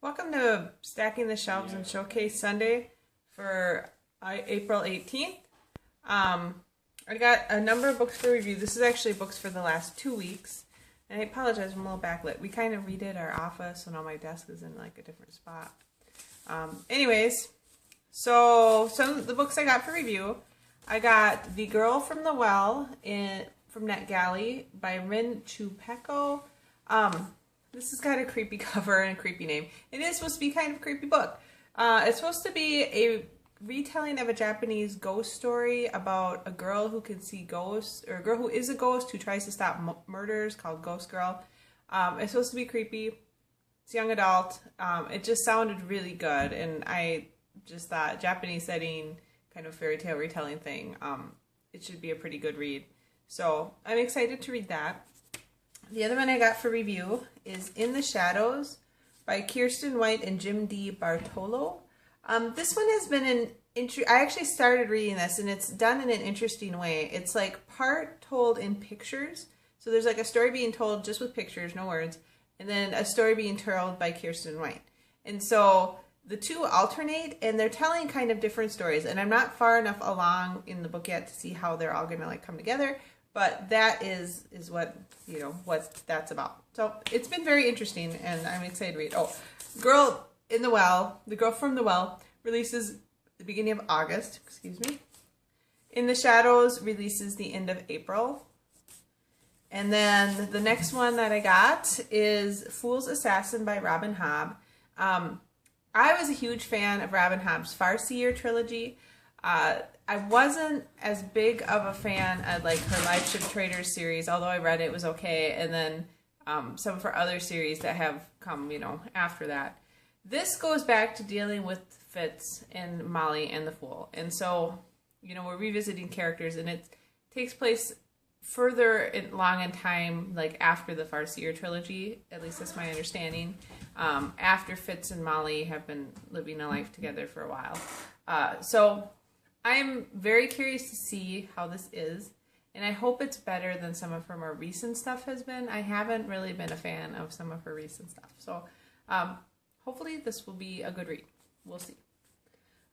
Welcome to Stacking the Shelves and Showcase Sunday for April 18th. I got a number of books for review. This is actually books for the last 2 weeks. And I apologize, I'm a little backlit. We kind of redid our office, and now my desk is in like a different spot. So some of the books I got for review, I got The Girl from the Well from NetGalley by Rin Chupeco. This has got a creepy cover and a creepy name. It is supposed to be kind of a creepy book. It's supposed to be a retelling of a Japanese ghost story about a girl who can see ghosts, or a girl who is a ghost who tries to stop murders, called Ghost Girl. It's supposed to be creepy. It's young adult. It just sounded really good, and I just thought Japanese setting, kind of fairy tale retelling thing, it should be a pretty good read. So I'm excited to read that. The other one I got for review is In the Shadows by Kirsten White and Jim D. Bartolo. This one has been I actually started reading this, and it's done in an interesting way. It's like part told in pictures. So there's like a story being told just with pictures, no words, and then a story being told by Kirsten White. And so the two alternate, and they're telling kind of different stories. And I'm not far enough along in the book yet to see how they're all going to like come together. But that is what, what that's about. So it's been very interesting, and I'm excited to read. Oh, The Girl from the Well releases the beginning of August, In the Shadows releases the end of April. And then the next one that I got is Fool's Assassin by Robin Hobb. I was a huge fan of Robin Hobb's Farseer trilogy. I wasn't as big of a fan of like her Live Ship Traders series, although I read it, it was okay. And then some of her other series that have come, after that. This goes back to dealing with Fitz and Molly and the Fool. And so, we're revisiting characters, and it takes place further along in time, like after the Farseer trilogy, at least that's my understanding, after Fitz and Molly have been living a life together for a while. So I'm very curious to see how this is, and I hope it's better than some of her more recent stuff has been. I haven't really been a fan of some of her recent stuff, so hopefully this will be a good read. We'll see.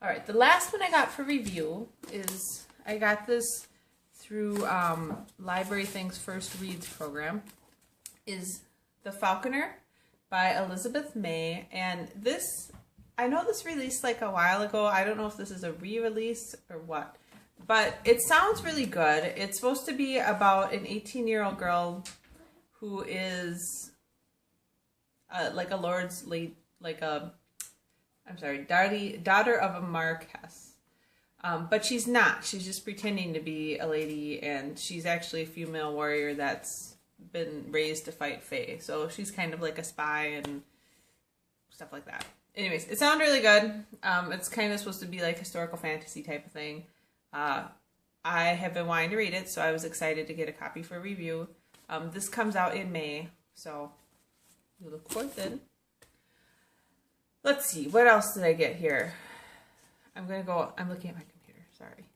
All right, the last one I got for review is, I got this through Library Things First Reads program, is The Falconer by Elizabeth May, and this, I know this released like a while ago. I don't know if this is a re-release or what, but it sounds really good. It's supposed to be about an 18-year-old girl who is like a daughter of a Marquess. But she's not. She's just pretending to be a lady, and she's actually a female warrior that's been raised to fight Fae. So she's kind of like a spy and stuff like that. Anyways, it sounded really good. It's kind of supposed to be like historical fantasy type of thing. I have been wanting to read it, so I was excited to get a copy for review. This comes out in May, so you look forward to it. Let's see, what else did I get here? I'm looking at my computer, sorry.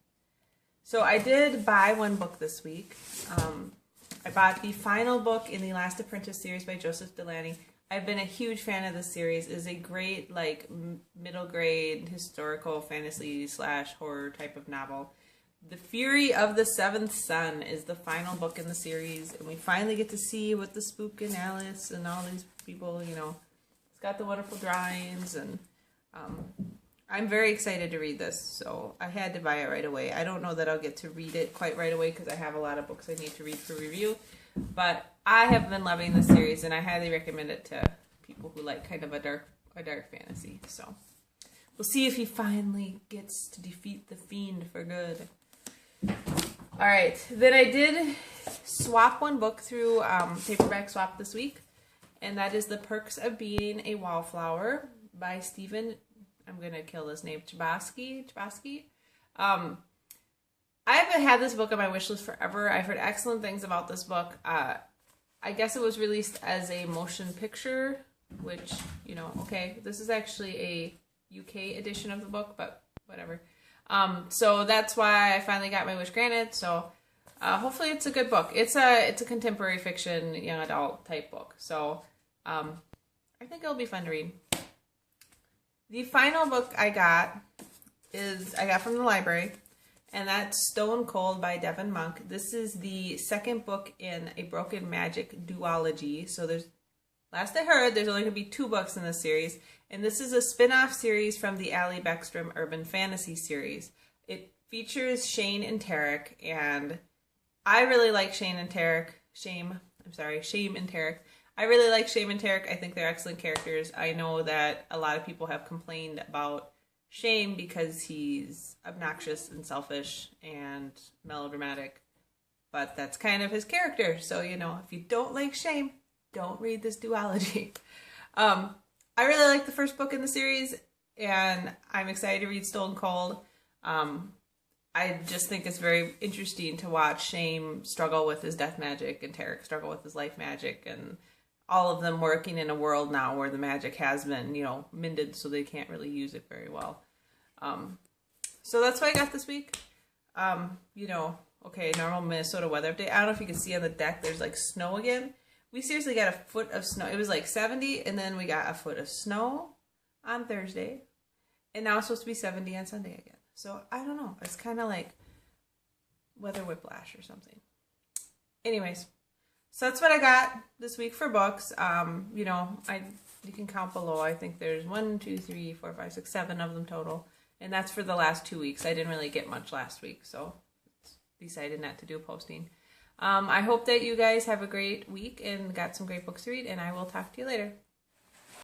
So I did buy one book this week. I bought the final book in the Last Apprentice series by Joseph Delaney. I've been a huge fan of this series. It is a great, like, middle grade historical fantasy / horror type of novel. The Fury of the Seventh Son is the final book in the series, and we finally get to see what the Spook and Alice and all these people, it's got the wonderful drawings, and I'm very excited to read this, so I had to buy it right away. I don't know that I'll get to read it quite right away because I have a lot of books I need to read for review, but I have been loving the series, and I highly recommend it to people who like kind of a dark fantasy. So we'll see if he finally gets to defeat the fiend for good. All right, then I did swap one book through paperback swap this week, and that is The Perks of Being a Wallflower by Stephen, I'm going to kill this name, Chbosky. I haven't had this book on my wish list forever. I've heard excellent things about this book. I guess it was released as a motion picture, which, okay, this is actually a UK edition of the book, but whatever. So that's why I finally got my wish granted. So hopefully it's a good book. It's a contemporary fiction, young adult type book. So I think it'll be fun to read. The final book I got from the library, and that's Stone Cold by Devin Monk. This is the second book in a Broken Magic duology. So last I heard, there's only going to be 2 books in this series, and this is a spin-off series from the Allie Beckstrom Urban Fantasy series. It features Shane and Tarek, and I really like Shane and Tarek. Shame and Tarek. I really like Shame and Tarek. I think they're excellent characters. I know that a lot of people have complained about Shame because he's obnoxious and selfish and melodramatic, but that's kind of his character. So, you know, if you don't like Shame, don't read this duology. I really like the first book in the series, and I'm excited to read Stone Cold. I just think it's very interesting to watch Shame struggle with his death magic and Tarek struggle with his life magic, and all of them working in a world now where the magic has been, you know, mended so they can't really use it very well. So that's what I got this week. You know, okay, normal Minnesota weather update. I don't know if you can see on the deck, there's like snow again. We seriously got a foot of snow. It was like 70, and then we got a foot of snow on Thursday, and now it's supposed to be 70 on Sunday again. So I don't know. It's kind of like weather whiplash or something. Anyways, so that's what I got this week for books. You know, you can count below. I think there's 1, 2, 3, 4, 5, 6, 7 of them total, and that's for the last 2 weeks. I didn't really get much last week, so decided not to do a posting. I hope that you guys have a great week and got some great books to read, and I will talk to you later.